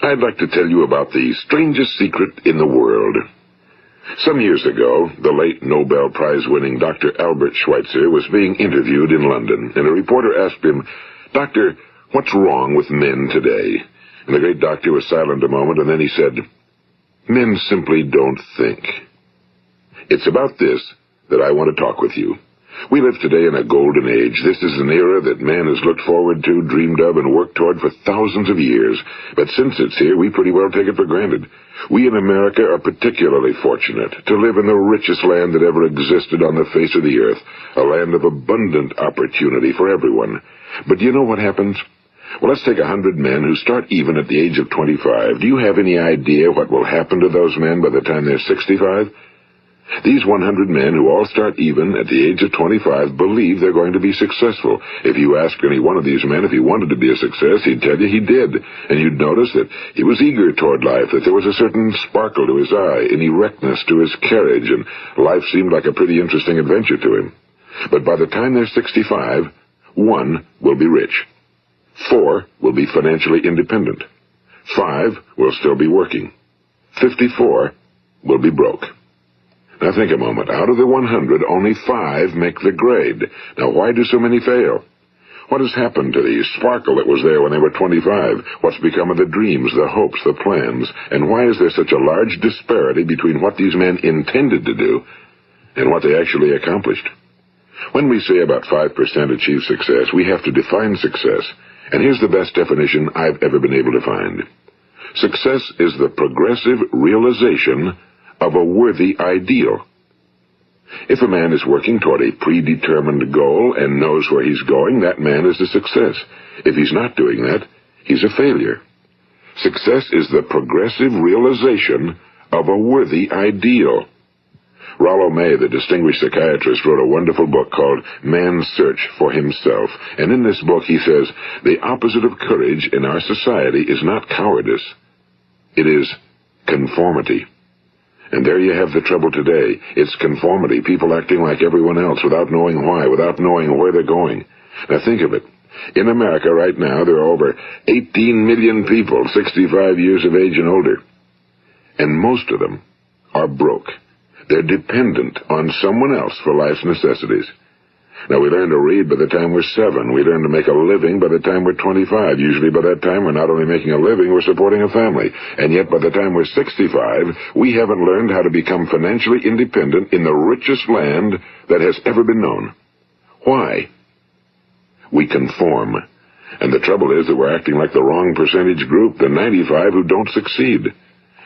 I'd like to tell you about the strangest secret in the world. Some years ago, the late Nobel Prize-winning Dr. Albert Schweitzer was being interviewed in London, and a reporter asked him, "Doctor, what's wrong with men today?" And the great doctor was silent a moment, and then he said, "Men simply don't think." It's about this that I want to talk with you. We live today in a golden age. This is an era that man has looked forward to, dreamed of, and worked toward for thousands of years. But since it's here, we pretty well take it for granted. We in America are particularly fortunate to live in the richest land that ever existed on the face of the earth, a land of abundant opportunity for everyone. But do you know what happens? Well, let's take 100 men who start even at the age of 25. Do you have any idea what will happen to those men by the time they're 65? These 100 men who all start even at the age of 25 believe they're going to be successful. If you asked any one of these men if he wanted to be a success, he'd tell you he did. And you'd notice that he was eager toward life, that there was a certain sparkle to his eye, an erectness to his carriage, and life seemed like a pretty interesting adventure to him. But by the time they're 65, 1 will be rich. 4 will be financially independent. 5 will still be working. 54 will be broke. Now think a moment. Out of the 100, only 5 make the grade. Now why do so many fail? What has happened to the sparkle that was there when they were 25? What's become of the dreams, the hopes, the plans? And why is there such a large disparity between what these men intended to do and what they actually accomplished? When we say about 5% achieve success, we have to define success. And here's the best definition I've ever been able to find. Success is the progressive realization of a worthy ideal. If a man is working toward a predetermined goal and knows where he's going, that man is a success. If he's not doing that, he's a failure. Success is the progressive realization of a worthy ideal. Rollo May, the distinguished psychiatrist, wrote a wonderful book called Man's Search for Himself. And in this book he says, the opposite of courage in our society is not cowardice. It is conformity. And there you have the trouble today. It's conformity, people acting like everyone else without knowing why, without knowing where they're going. Now think of it. In America right now, there are over 18 million people 65 years of age and older. And most of them are broke. They're dependent on someone else for life's necessities. Now, we learn to read by the time we're 7. We learn to make a living by the time we're 25. Usually by that time, we're not only making a living, we're supporting a family. And yet, by the time we're 65, we haven't learned how to become financially independent in the richest land that has ever been known. Why? We conform. And the trouble is that we're acting like the wrong percentage group, the 95 who don't succeed.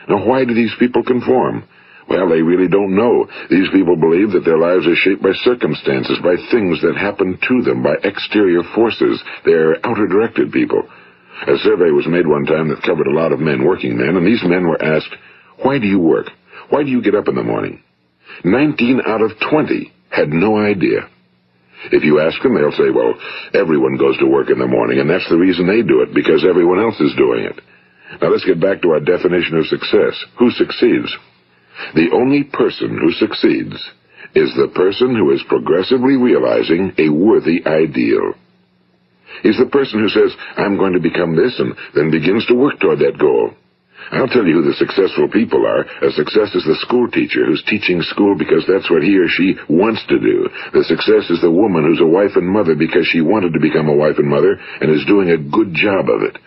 Now, why do these people conform? Well, they really don't know. These people believe that their lives are shaped by circumstances, by things that happen to them, by exterior forces. They're outer-directed people. A survey was made one time that covered a lot of men, working men, and these men were asked, "Why do you work? Why do you get up in the morning?" 19 out of 20 had no idea. If you ask them, they'll say, well, everyone goes to work in the morning, and that's the reason they do it, because everyone else is doing it. Now let's get back to our definition of success. Who succeeds? The only person who succeeds is the person who is progressively realizing a worthy ideal. He's the person who says, I'm going to become this, and then begins to work toward that goal. I'll tell you who the successful people are. A success is the school teacher who's teaching school because that's what he or she wants to do. The success is the woman who's a wife and mother because she wanted to become a wife and mother and is doing a good job of it.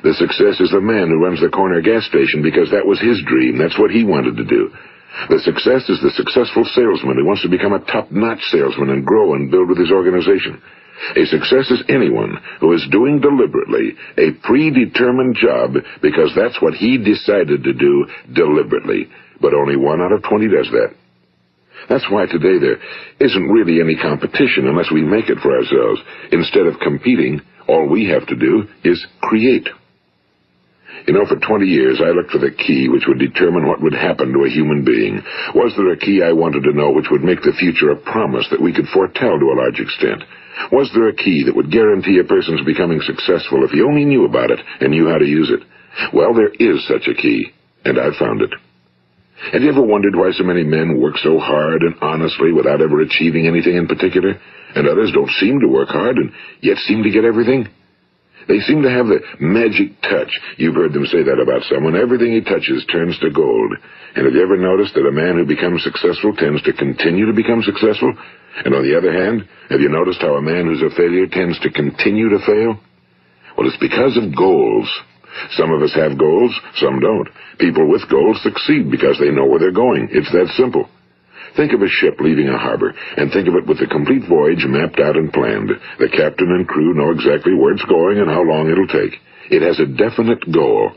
The success is the man who runs the corner gas station because that was his dream. That's what he wanted to do. The success is the successful salesman who wants to become a top-notch salesman and grow and build with his organization. A success is anyone who is doing deliberately a predetermined job because that's what he decided to do deliberately. But only 1 out of 20 does that. That's why today there isn't really any competition unless we make it for ourselves. Instead of competing, all we have to do is create. You know, for 20 years, I looked for the key which would determine what would happen to a human being. Was there a key I wanted to know which would make the future a promise that we could foretell to a large extent? Was there a key that would guarantee a person's becoming successful if he only knew about it and knew how to use it? Well, there is such a key, and I've found it. Have you ever wondered why so many men work so hard and honestly without ever achieving anything in particular, and others don't seem to work hard and yet seem to get everything? They seem to have the magic touch. You've heard them say that about someone. Everything he touches turns to gold. And have you ever noticed that a man who becomes successful tends to continue to become successful? And on the other hand, have you noticed how a man who's a failure tends to continue to fail? Well, it's because of goals. Some of us have goals, some don't. People with goals succeed because they know where they're going. It's that simple. Think of a ship leaving a harbor, and think of it with the complete voyage mapped out and planned. The captain and crew know exactly where it's going and how long it'll take. It has a definite goal.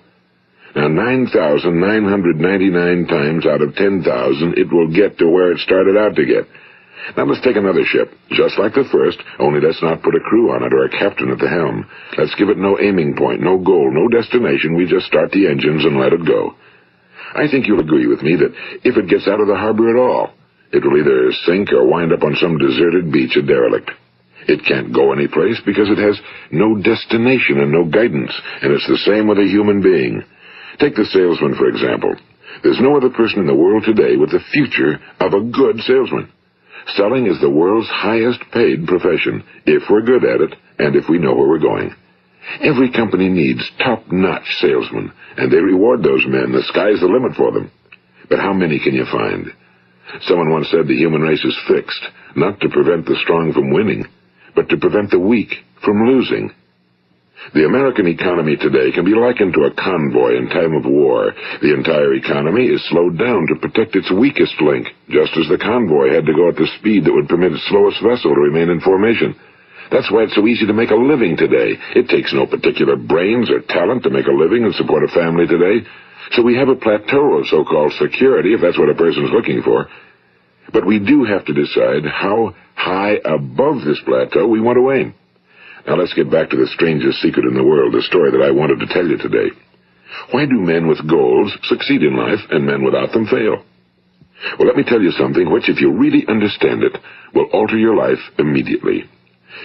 Now, 9,999 times out of 10,000, it will get to where it started out to get. Now let's take another ship, just like the first, only let's not put a crew on it or a captain at the helm. Let's give it no aiming point, no goal, no destination. We just start the engines and let it go. I think you'll agree with me that if it gets out of the harbor at all, it will either sink or wind up on some deserted beach, a derelict. It can't go anyplace because it has no destination and no guidance, and it's the same with a human being. Take the salesman, for example. There's no other person in the world today with the future of a good salesman. Selling is the world's highest paid profession, if we're good at it and if we know where we're going. Every company needs top-notch salesmen, and they reward those men. The sky's the limit for them. But how many can you find? Someone once said the human race is fixed, not to prevent the strong from winning, but to prevent the weak from losing. The American economy today can be likened to a convoy in time of war. The entire economy is slowed down to protect its weakest link, just as the convoy had to go at the speed that would permit its slowest vessel to remain in formation. That's why it's so easy to make a living today. It takes no particular brains or talent to make a living and support a family today. So we have a plateau of so-called security, if that's what a person's looking for. But we do have to decide how high above this plateau we want to aim. Now let's get back to the strangest secret in the world, the story that I wanted to tell you today. Why do men with goals succeed in life and men without them fail? Well, let me tell you something which, if you really understand it, will alter your life immediately.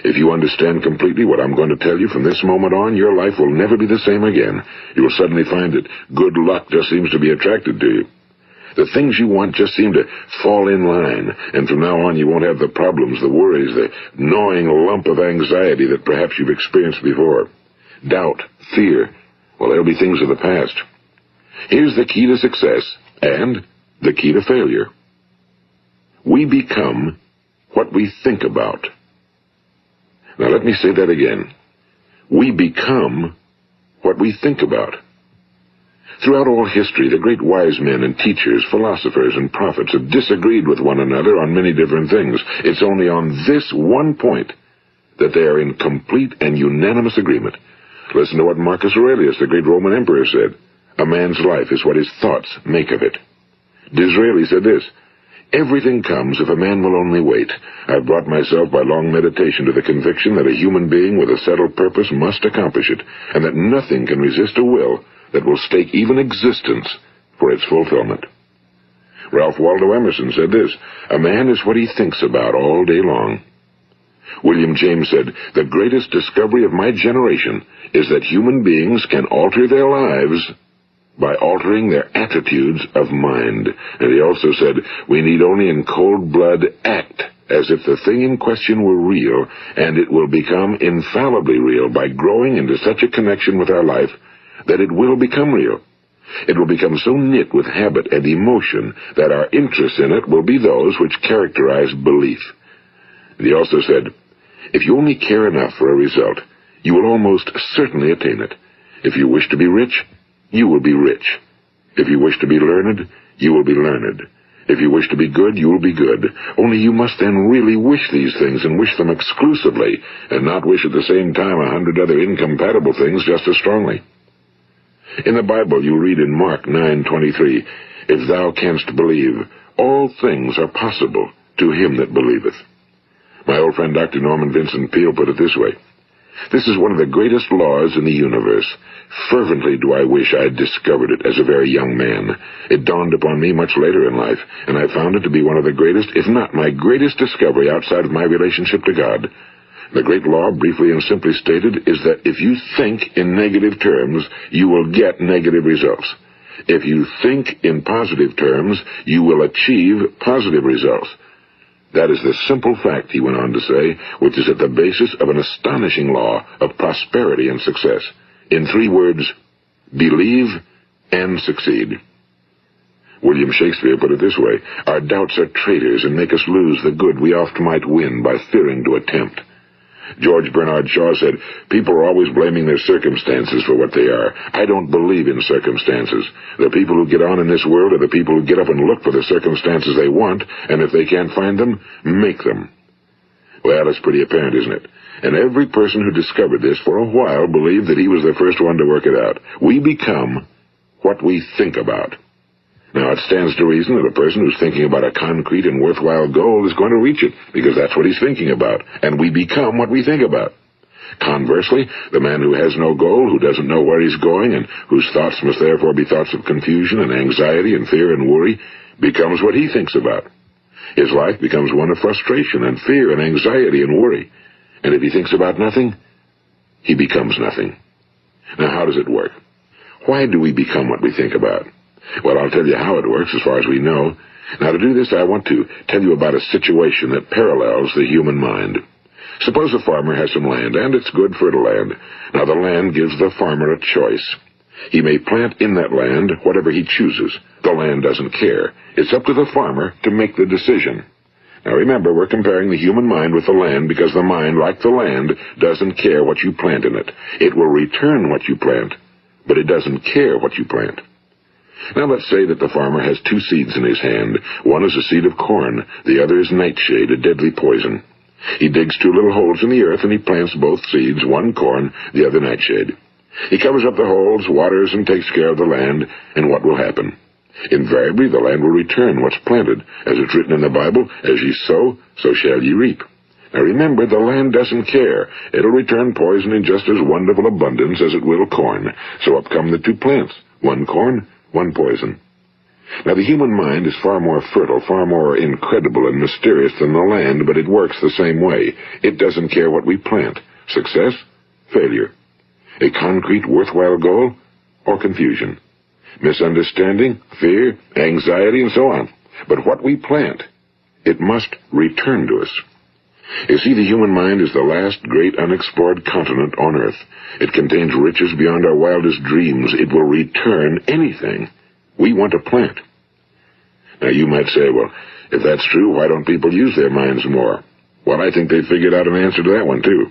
If you understand completely what I'm going to tell you from this moment on, your life will never be the same again. You will suddenly find that good luck just seems to be attracted to you. The things you want just seem to fall in line, and from now on you won't have the problems, the worries, the gnawing lump of anxiety that perhaps you've experienced before. Doubt, fear, well, they'll be things of the past. Here's the key to success and the key to failure. We become what we think about. Now let me say that again. We become what we think about. Throughout all history, the great wise men and teachers, philosophers and prophets have disagreed with one another on many different things. It's only on this one point that they are in complete and unanimous agreement. Listen to what Marcus Aurelius, the great Roman emperor, said. A man's life is what his thoughts make of it. Disraeli said this, everything comes if a man will only wait. I've brought myself by long meditation to the conviction that a human being with a settled purpose must accomplish it, and that nothing can resist a will that will stake even existence for its fulfillment. Ralph Waldo Emerson said this, a man is what he thinks about all day long. William James said, the greatest discovery of my generation is that human beings can alter their lives by altering their attitudes of mind. And he also said, we need only in cold blood act as if the thing in question were real, and it will become infallibly real by growing into such a connection with our life that it will become real. It will become so knit with habit and emotion that our interest in it will be those which characterize belief. And he also said, if you only care enough for a result, you will almost certainly attain it. If you wish to be rich, you will be rich. If you wish to be learned, you will be learned. If you wish to be good, you will be good. Only you must then really wish these things and wish them exclusively, and not wish at the same time 100 other incompatible things just as strongly. In the Bible you read in Mark 9:23, if thou canst believe, all things are possible to him that believeth. My old friend Dr. Norman Vincent Peale put it this way, this is one of the greatest laws in the universe. Fervently do I wish I had discovered it as a very young man. It dawned upon me much later in life, and I found it to be one of the greatest, if not my greatest discovery outside of my relationship to God. The great law, briefly and simply stated, is that if you think in negative terms, you will get negative results. If you think in positive terms, you will achieve positive results. That is the simple fact, he went on to say, which is at the basis of an astonishing law of prosperity and success. In 3 words, believe and succeed. William Shakespeare put it this way: our doubts are traitors and make us lose the good we oft might win by fearing to attempt. George Bernard Shaw said, people are always blaming their circumstances for what they are. I don't believe in circumstances. The people who get on in this world are the people who get up and look for the circumstances they want, and if they can't find them, make them. Well, it's pretty apparent, isn't it? And every person who discovered this for a while believed that he was the first one to work it out. We become what we think about. Now, it stands to reason that a person who's thinking about a concrete and worthwhile goal is going to reach it, because that's what he's thinking about, and we become what we think about. Conversely, the man who has no goal, who doesn't know where he's going, and whose thoughts must therefore be thoughts of confusion and anxiety and fear and worry, becomes what he thinks about. His life becomes one of frustration and fear and anxiety and worry. And if he thinks about nothing, he becomes nothing. Now, how does it work? Why do we become what we think about? Well, I'll tell you how it works as far as we know. Now, to do this, I want to tell you about a situation that parallels the human mind. Suppose a farmer has some land, and it's good fertile land. Now, the land gives the farmer a choice. He may plant in that land whatever he chooses. The land doesn't care. It's up to the farmer to make the decision. Now, remember, we're comparing the human mind with the land because the mind, like the land, doesn't care what you plant in it. It will return what you plant, but it doesn't care what you plant. Now, let's say that the farmer has 2 seeds in his hand. One is a seed of corn. The other is nightshade, a deadly poison. He digs 2 little holes in the earth, and he plants both seeds, one corn, the other nightshade. He covers up the holes, waters, and takes care of the land, and what will happen? Invariably, the land will return what's planted. As it's written in the Bible, as ye sow, so shall ye reap. Now remember, the land doesn't care. It'll return poison in just as wonderful abundance as it will corn. So up come the 2 plants, one corn, one poison. Now, the human mind is far more fertile, far more incredible and mysterious than the land, but it works the same way. It doesn't care what we plant. Success, failure. A concrete, worthwhile goal, or confusion. Misunderstanding, fear, anxiety, and so on. But what we plant, it must return to us. You see, the human mind is the last great unexplored continent on Earth. It contains riches beyond our wildest dreams. It will return anything we want to plant. Now, you might say, well, if that's true, why don't people use their minds more? Well, I think they figured out an answer to that one, too.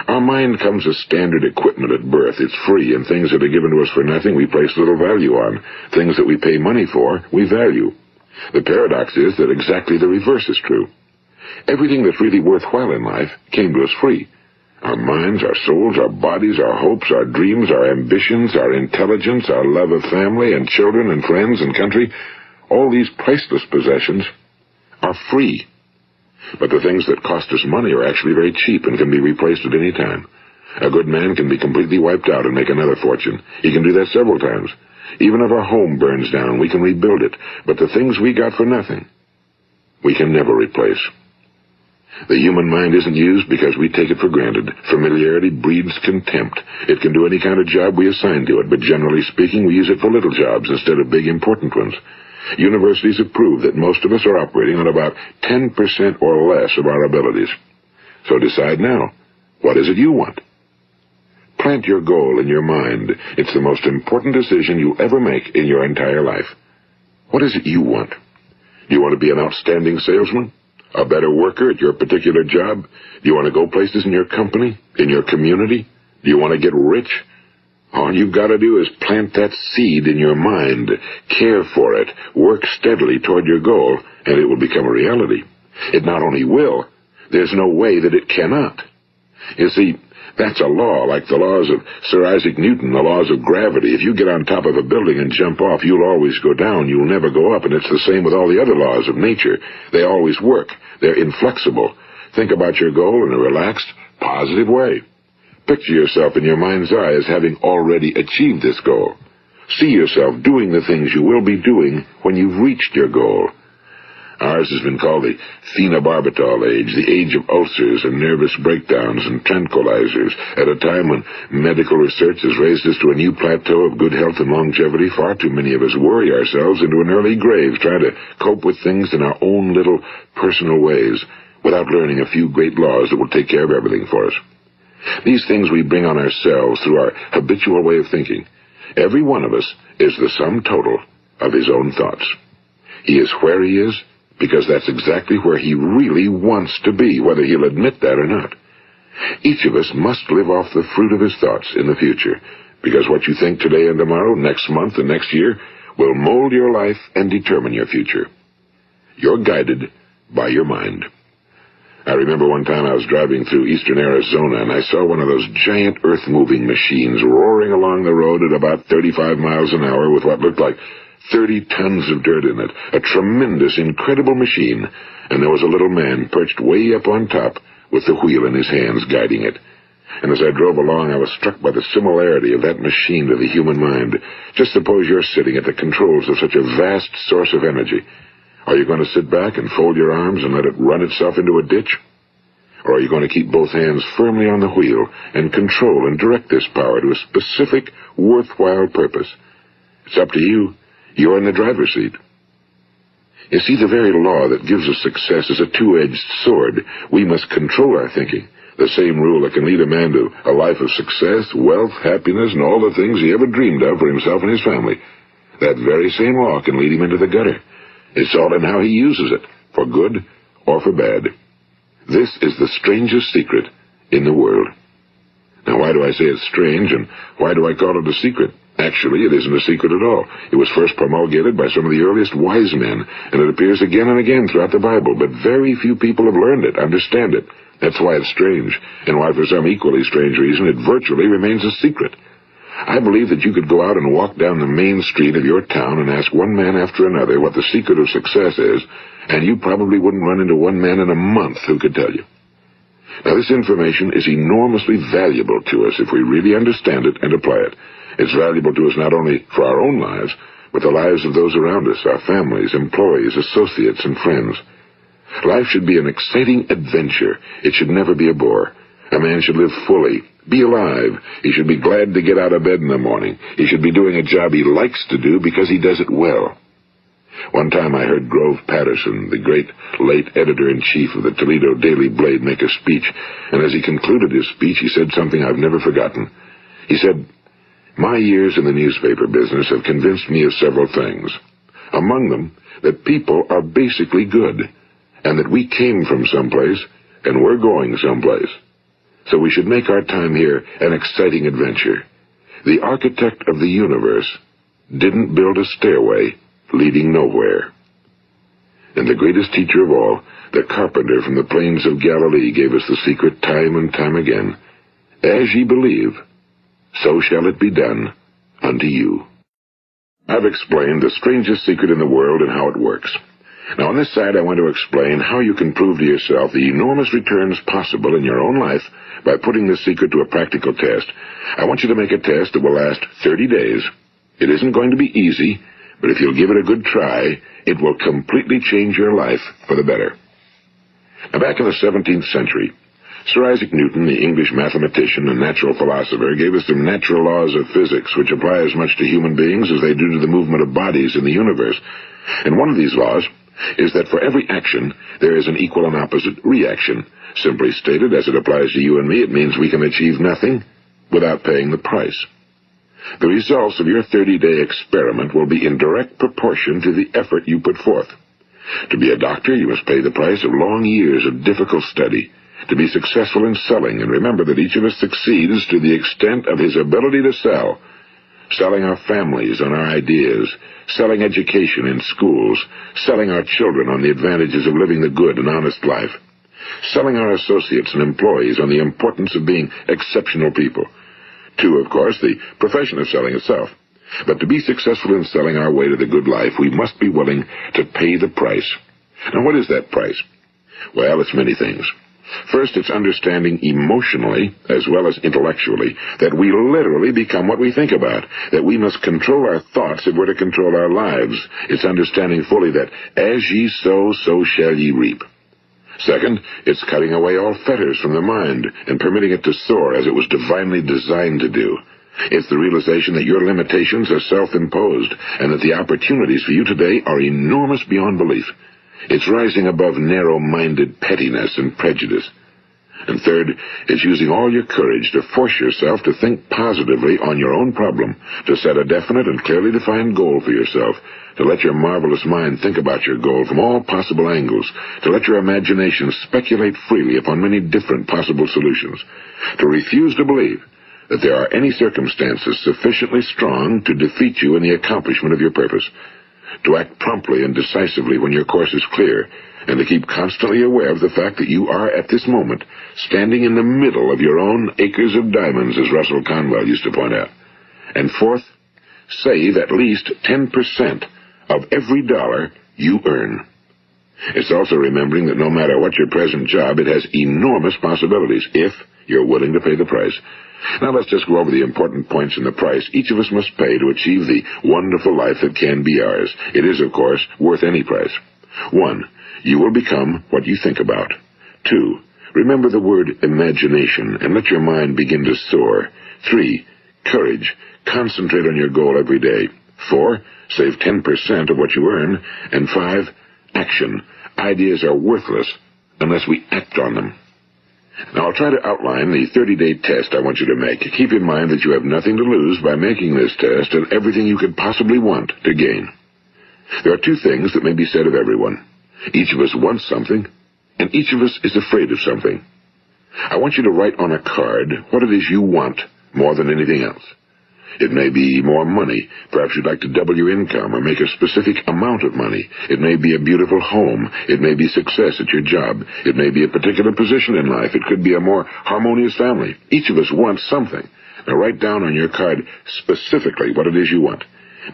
Our mind comes as standard equipment at birth. It's free, and things that are given to us for nothing we place little value on. Things that we pay money for, we value. The paradox is that exactly the reverse is true. Everything that's really worthwhile in life came to us free. Our minds, our souls, our bodies, our hopes, our dreams, our ambitions, our intelligence, our love of family and children and friends and country, all these priceless possessions are free. But the things that cost us money are actually very cheap and can be replaced at any time. A good man can be completely wiped out and make another fortune. He can do that several times. Even if our home burns down, we can rebuild it. But the things we got for nothing, we can never replace. The human mind isn't used because we take it for granted. Familiarity breeds contempt. It can do any kind of job we assign to it, but generally speaking, we use it for little jobs instead of big, important ones. Universities have proved that most of us are operating on about 10% or less of our abilities. So decide now, what is it you want? Plant your goal in your mind. It's the most important decision you'll ever make in your entire life. What is it you want? Do you want to be an outstanding salesman? A better worker at your particular job? Do you want to go places in your company? In your community? Do you want to get rich? All you've got to do is plant that seed in your mind, care for it, work steadily toward your goal, and it will become a reality. It not only will, there's no way that it cannot. You see, that's a law, like the laws of Sir Isaac Newton, the laws of gravity. If you get on top of a building and jump off, you'll always go down. You'll never go up, and it's the same with all the other laws of nature. They always work. They're inflexible. Think about your goal in a relaxed, positive way. Picture yourself in your mind's eye as having already achieved this goal. See yourself doing the things you will be doing when you've reached your goal. Ours has been called the phenobarbital age, the age of ulcers and nervous breakdowns and tranquilizers. At a time when medical research has raised us to a new plateau of good health and longevity, far too many of us worry ourselves into an early grave trying to cope with things in our own little personal ways without learning a few great laws that will take care of everything for us. These things we bring on ourselves through our habitual way of thinking. Every one of us is the sum total of his own thoughts. He is where he is because that's exactly where he really wants to be, whether he'll admit that or not. Each of us must live off the fruit of his thoughts in the future, because what you think today and tomorrow, next month and next year, will mold your life and determine your future. You're guided by your mind. I remember one time I was driving through eastern Arizona, and I saw one of those giant earth-moving machines roaring along the road at about 35 miles an hour with what looked like 30 tons of dirt in it. A tremendous, incredible machine, and there was a little man perched way up on top with the wheel in his hands guiding it. And as I drove along, I was struck by the similarity of that machine to the human mind. Just suppose you're sitting at the controls of such a vast source of energy. Are you going to sit back and fold your arms and let it run itself into a ditch? Or are you going to keep both hands firmly on the wheel and control and direct this power to a specific, worthwhile purpose? It's up to you. You're in the driver's seat. You see, the very law that gives us success is a two-edged sword. We must control our thinking. The same rule that can lead a man to a life of success, wealth, happiness, and all the things he ever dreamed of for himself and his family. That very same law can lead him into the gutter. It's all in how he uses it, for good or for bad. This is the strangest secret in the world. Now, why do I say it's strange, and why do I call it a secret? Actually, it isn't a secret at all. It was first promulgated by some of the earliest wise men, and it appears again and again throughout the Bible, but very few people have learned it, understand it. That's why it's strange, and why for some equally strange reason it virtually remains a secret. I believe that you could go out and walk down the main street of your town and ask one man after another what the secret of success is, and you probably wouldn't run into one man in a month who could tell you. Now, this information is enormously valuable to us if we really understand it and apply it. It's valuable to us not only for our own lives, but the lives of those around us, our families, employees, associates, and friends. Life should be an exciting adventure. It should never be a bore. A man should live fully, be alive. He should be glad to get out of bed in the morning. He should be doing a job he likes to do because he does it well. One time I heard Grove Patterson, the great late editor-in-chief of the Toledo Daily Blade, make a speech, and as he concluded his speech, he said something I've never forgotten. He said, "My years in the newspaper business have convinced me of several things. Among them, that people are basically good, and that we came from someplace, and we're going someplace. So we should make our time here an exciting adventure. The architect of the universe didn't build a stairway leading nowhere." And the greatest teacher of all, the carpenter from the plains of Galilee, gave us the secret time and time again. As ye believe, so shall it be done unto you. I've explained the strangest secret in the world and how it works. Now, on this side, I want to explain how you can prove to yourself the enormous returns possible in your own life by putting this secret to a practical test. I want you to make a test that will last 30 days. It isn't going to be easy, but if you'll give it a good try, it will completely change your life for the better. Now, back in the 17th century, Sir Isaac Newton, the English mathematician and natural philosopher, gave us some natural laws of physics which apply as much to human beings as they do to the movement of bodies in the universe. And one of these laws is that for every action, there is an equal and opposite reaction. Simply stated, as it applies to you and me, it means we can achieve nothing without paying the price. The results of your 30-day experiment will be in direct proportion to the effort you put forth. To be a doctor, you must pay the price of long years of difficult study. To be successful in selling, and remember that each of us succeeds to the extent of his ability to sell. Selling our families on our ideas, selling education in schools, selling our children on the advantages of living the good and honest life, selling our associates and employees on the importance of being exceptional people. To, of course, the profession of selling itself. But to be successful in selling our way to the good life, we must be willing to pay the price. Now, what is that price? Well, it's many things. First, it's understanding emotionally, as well as intellectually, that we literally become what we think about, that we must control our thoughts if we're to control our lives. It's understanding fully that as ye sow, so shall ye reap. Second, it's cutting away all fetters from the mind and permitting it to soar as it was divinely designed to do. It's the realization that your limitations are self-imposed and that the opportunities for you today are enormous beyond belief. It's rising above narrow-minded pettiness and prejudice. And third, it's using all your courage to force yourself to think positively on your own problem, to set a definite and clearly defined goal for yourself, to let your marvelous mind think about your goal from all possible angles, to let your imagination speculate freely upon many different possible solutions, to refuse to believe that there are any circumstances sufficiently strong to defeat you in the accomplishment of your purpose, to act promptly and decisively when your course is clear, and to keep constantly aware of the fact that you are, at this moment, standing in the middle of your own acres of diamonds, as Russell Conwell used to point out. And fourth, save at least 10% of every dollar you earn. It's also remembering that no matter what your present job, it has enormous possibilities, if you're willing to pay the price. Now let's just go over the important points in the price each of us must pay to achieve the wonderful life that can be ours. It is, of course, worth any price. 1. You will become what you think about. 2. Remember the word imagination and let your mind begin to soar. 3. Courage. Concentrate on your goal every day. 4. Save 10% of what you earn. And 5. Action. Ideas are worthless unless we act on them. Now, I'll try to outline the 30-day test I want you to make. Keep in mind that you have nothing to lose by making this test and everything you could possibly want to gain. There are 2 things that may be said of everyone. Each of us wants something, and each of us is afraid of something. I want you to write on a card what it is you want more than anything else. It may be more money. Perhaps you'd like to double your income or make a specific amount of money. It may be a beautiful home. It may be success at your job. It may be a particular position in life. It could be a more harmonious family. Each of us wants something. Now write down on your card specifically what it is you want.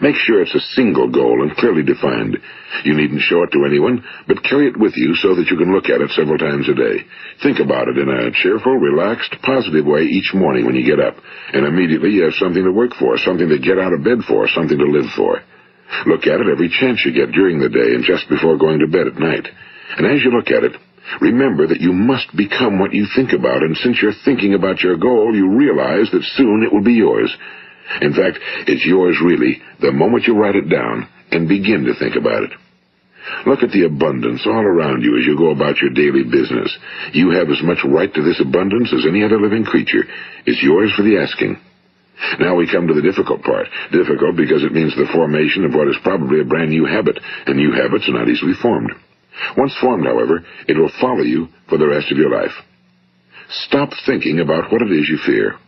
Make sure it's a single goal and clearly defined. You needn't show it to anyone, but carry it with you so that you can look at it several times a day. Think about it in a cheerful, relaxed, positive way each morning when you get up, and immediately you have something to work for, something to get out of bed for, something to live for. Look at it every chance you get during the day and just before going to bed at night. And as you look at it, remember that you must become what you think about, and since you're thinking about your goal, you realize that soon it will be yours. In fact, it's yours really the moment you write it down and begin to think about it. Look at the abundance all around you as you go about your daily business. You have as much right to this abundance as any other living creature. It's yours for the asking. Now we come to the difficult part. Difficult because it means the formation of what is probably a brand new habit, and new habits are not easily formed. Once formed, however, it will follow you for the rest of your life. Stop thinking about what it is you fear.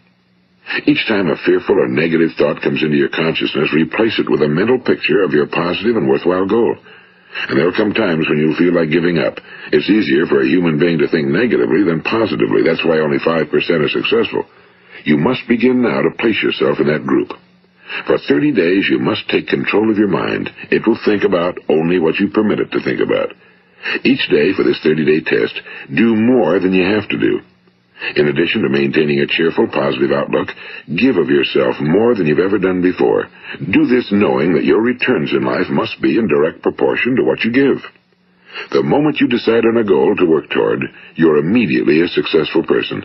Each time a fearful or negative thought comes into your consciousness, replace it with a mental picture of your positive and worthwhile goal. And there will come times when you'll feel like giving up. It's easier for a human being to think negatively than positively. That's why only 5% are successful. You must begin now to place yourself in that group. For 30 days, you must take control of your mind. It will think about only what you permit it to think about. Each day for this 30-day test, do more than you have to do. In addition to maintaining a cheerful, positive outlook, give of yourself more than you've ever done before. Do this knowing that your returns in life must be in direct proportion to what you give. The moment you decide on a goal to work toward, you're immediately a successful person.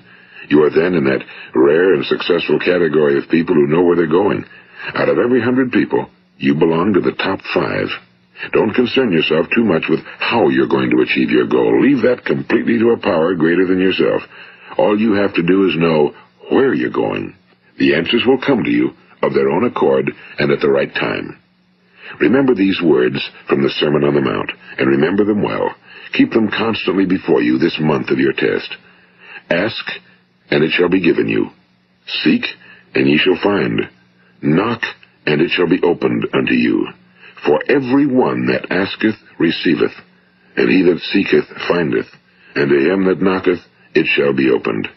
You are then in that rare and successful category of people who know where they're going. Out of every 100 people, you belong to the top 5. Don't concern yourself too much with how you're going to achieve your goal. Leave that completely to a power greater than yourself. All you have to do is know where you're going. The answers will come to you of their own accord and at the right time. Remember these words from the Sermon on the Mount, and remember them well. Keep them constantly before you this month of your test. Ask, and it shall be given you. Seek, and ye shall find. Knock, and it shall be opened unto you. For every one that asketh receiveth, and he that seeketh findeth, and to him that knocketh it shall be opened.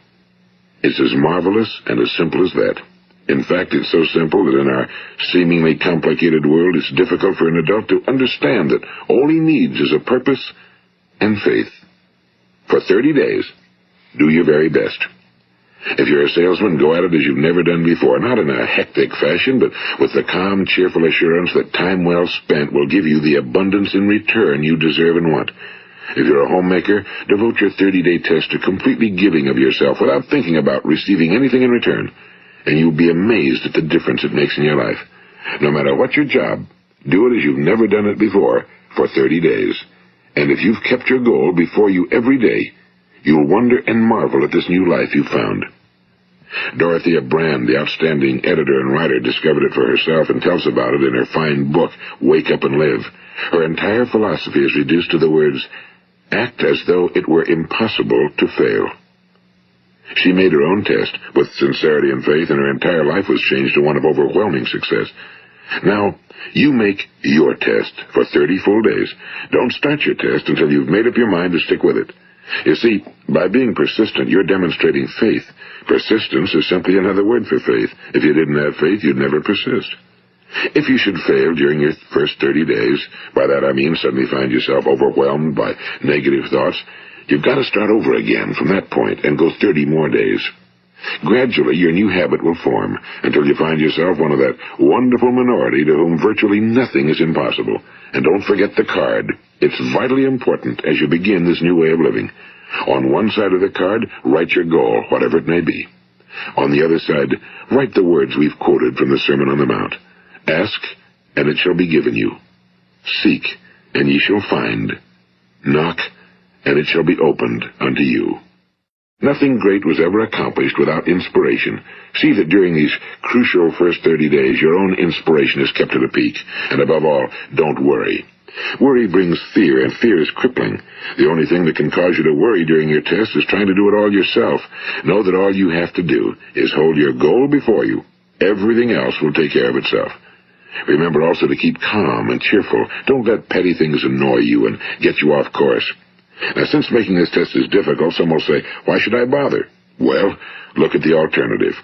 It's as marvelous and as simple as that. In fact, it's so simple that in our seemingly complicated world, it's difficult for an adult to understand that all he needs is a purpose and faith. For 30 days, Do your very best. If you're a salesman, go at it as you've never done before, not in a hectic fashion, but with the calm, cheerful assurance that time well spent will give you the abundance in return you deserve and want. If you're a homemaker, devote your 30-day test to completely giving of yourself without thinking about receiving anything in return, and you'll be amazed at the difference it makes in your life. No matter what your job, do it as you've never done it before for 30 days. And if you've kept your goal before you every day, you'll wonder and marvel at this new life you've found. Dorothea Brand, the outstanding editor and writer, discovered it for herself and tells about it in her fine book, Wake Up and Live. Her entire philosophy is reduced to the words, act as though it were impossible to fail. She made her own test with sincerity and faith, and her entire life was changed to one of overwhelming success. Now, you make your test for 30 full days. Don't start your test until you've made up your mind to stick with it. You see, by being persistent, you're demonstrating faith. Persistence is simply another word for faith. If you didn't have faith, you'd never persist. If you should fail during your first 30 days, by that I mean suddenly find yourself overwhelmed by negative thoughts, you've got to start over again from that point and go 30 more days. Gradually, your new habit will form until you find yourself one of that wonderful minority to whom virtually nothing is impossible. And don't forget the card. It's vitally important as you begin this new way of living. On one side of the card, write your goal, whatever it may be. On the other side, write the words we've quoted from the Sermon on the Mount. Ask, and it shall be given you. Seek, and ye shall find. Knock, and it shall be opened unto you. Nothing great was ever accomplished without inspiration. See that during these crucial first 30 days, your own inspiration is kept at a peak. And above all, don't worry. Worry brings fear, and fear is crippling. The only thing that can cause you to worry during your test is trying to do it all yourself. Know that all you have to do is hold your goal before you. Everything else will take care of itself. Remember also to keep calm and cheerful. Don't let petty things annoy you and get you off course. Now, since making this test is difficult, some will say, why should I bother? Well, look at the alternative.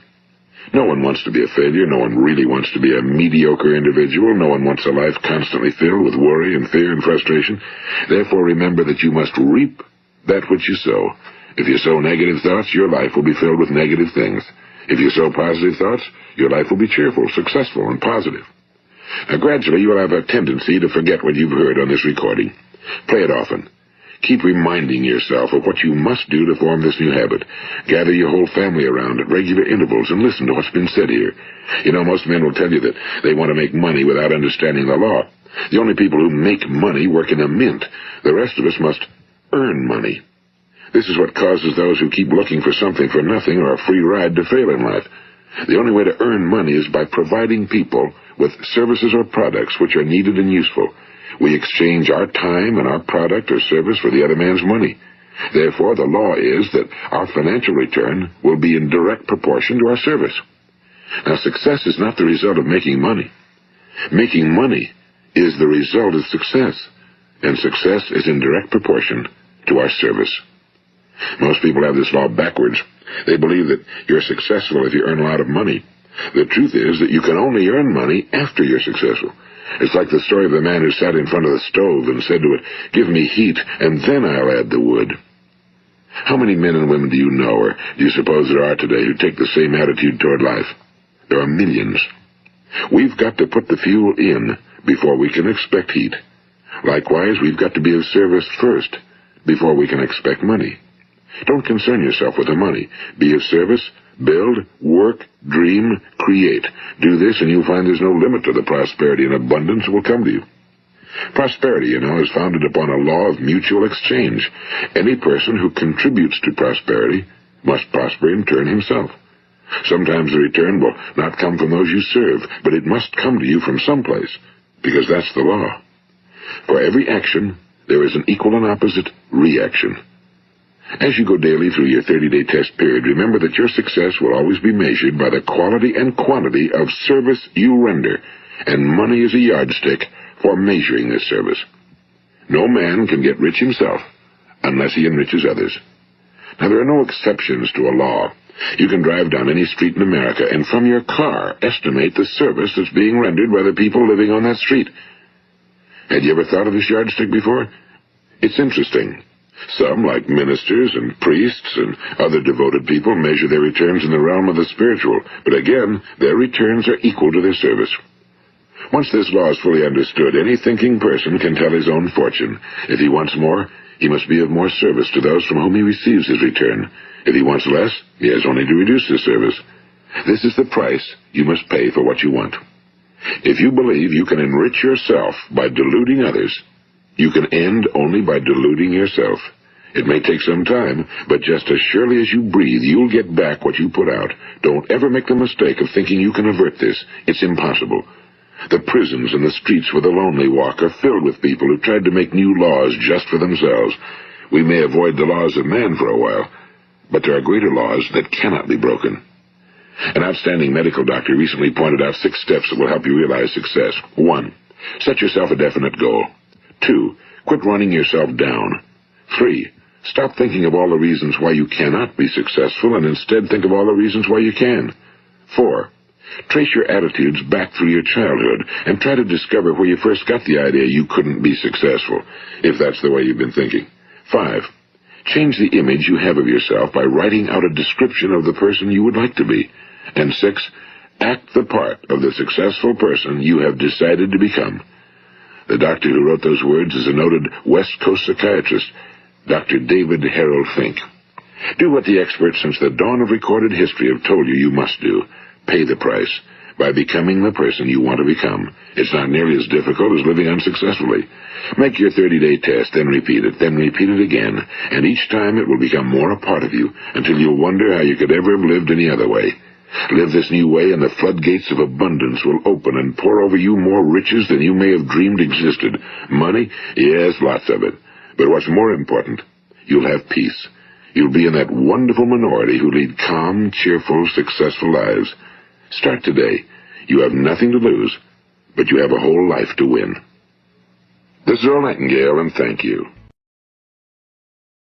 No one wants to be a failure. No one really wants to be a mediocre individual. No one wants a life constantly filled with worry and fear and frustration. Therefore, remember that you must reap that which you sow. If you sow negative thoughts, your life will be filled with negative things. If you sow positive thoughts, your life will be cheerful, successful, and positive. Now, gradually, you will have a tendency to forget what you've heard on this recording. Play it often. Keep reminding yourself of what you must do to form this new habit. Gather your whole family around at regular intervals and listen to what's been said here. You know, most men will tell you that they want to make money without understanding the law. The only people who make money work in a mint. The rest of us must earn money. This is what causes those who keep looking for something for nothing or a free ride to fail in life. The only way to earn money is by providing people with services or products which are needed and useful. We exchange our time and our product or service for the other man's money. Therefore, the law is that our financial return will be in direct proportion to our service. Now, success is not the result of making money. Making money is the result of success, and success is in direct proportion to our service. Most people have this law backwards. They believe that you're successful if you earn a lot of money. The truth is that you can only earn money after you're successful. It's like the story of the man who sat in front of the stove and said to it, give me heat, and then I'll add the wood. How many men and women do you know, or do you suppose there are today, who take the same attitude toward life? There are millions. We've got to put the fuel in before we can expect heat. Likewise, we've got to be of service first before we can expect money. Don't concern yourself with the money. Be of service, build, work, dream, create. Do this, and you'll find there's no limit to the prosperity and abundance that will come to you. Prosperity, you know, is founded upon a law of mutual exchange. Any person who contributes to prosperity must prosper in turn himself. Sometimes the return will not come from those you serve, but it must come to you from someplace, because that's the law. For every action, there is an equal and opposite reaction. As you go daily through your 30-day test period, remember that your success will always be measured by the quality and quantity of service you render, and money is a yardstick for measuring this service. No man can get rich himself unless he enriches others. Now, there are no exceptions to a law. You can drive down any street in America and from your car estimate the service that's being rendered by the people living on that street. Had you ever thought of this yardstick before? It's interesting. Some, like ministers and priests and other devoted people, measure their returns in the realm of the spiritual, but again, their returns are equal to their service. Once this law is fully understood, any thinking person can tell his own fortune. If he wants more, he must be of more service to those from whom he receives his return. If he wants less, he has only to reduce his service. This is the price you must pay for what you want. If you believe you can enrich yourself by deluding others, you can end only by deluding yourself. It may take some time, but just as surely as you breathe, you'll get back what you put out. Don't ever make the mistake of thinking you can avert this. It's impossible. The prisons and the streets where the lonely walk are filled with people who tried to make new laws just for themselves. We may avoid the laws of man for a while, but there are greater laws that cannot be broken. An outstanding medical doctor recently pointed out 6 steps that will help you realize success. 1. Set yourself a definite goal. 2. Quit running yourself down. 3. Stop thinking of all the reasons why you cannot be successful and instead think of all the reasons why you can. 4. Trace your attitudes back through your childhood and try to discover where you first got the idea you couldn't be successful, if that's the way you've been thinking. 5. Change the image you have of yourself by writing out a description of the person you would like to be. And 6. Act the part of the successful person you have decided to become. The doctor who wrote those words is a noted West Coast psychiatrist, Dr. David Harold Fink. Do what the experts since the dawn of recorded history have told you you must do. Pay the price by becoming the person you want to become. It's not nearly as difficult as living unsuccessfully. Make your 30-day test, then repeat it again, and each time it will become more a part of you until you'll wonder how you could ever have lived any other way. Live this new way, and the floodgates of abundance will open and pour over you more riches than you may have dreamed existed. Money? Yes, lots of it. But what's more important, you'll have peace. You'll be in that wonderful minority who lead calm, cheerful, successful lives. Start today. You have nothing to lose, but you have a whole life to win. This is Earl Nightingale, and thank you.